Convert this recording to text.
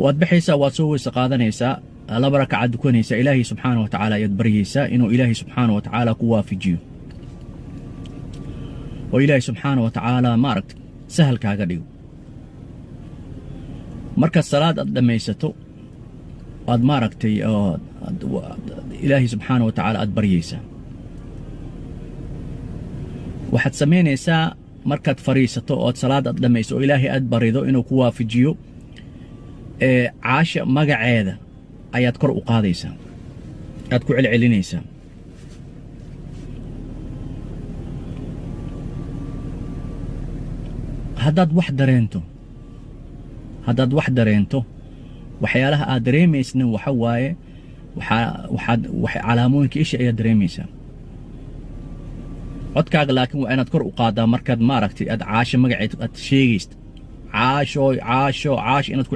waad bixaysaa waad soo weyse qaadanaysaa laba rakacaad dukanaysaa ilaahay subxaana wa tacaala ayaad baryaysaa inuu ilaahay subxaana wa tacaala ku waafajiyo oo ilaahay subxaana wa tacaala maaragta sahal kaaga dhigo marka salaad aad dhamaysato aad maaragtay ilaahay subxaana wa tacaala aad baryaysaa waxaad samaynaysaa markaad fariisato oo salaad aad dhamayso oo ilaahay aad barido inuu ku waafajiyo caasha magaceeda ayaad kor u qaadaysaa aad ku celcelinaysaa haddaad wax dareento waxyaalaha aad dareemaysna waxa waaye waxaad calaamooyinka isha ayaad dareemaysaa codkaaga laakiin waa inaad kor u qaadaa markaad maaragtay aad caasho magaceed aad sheegaysid caasho inaad ku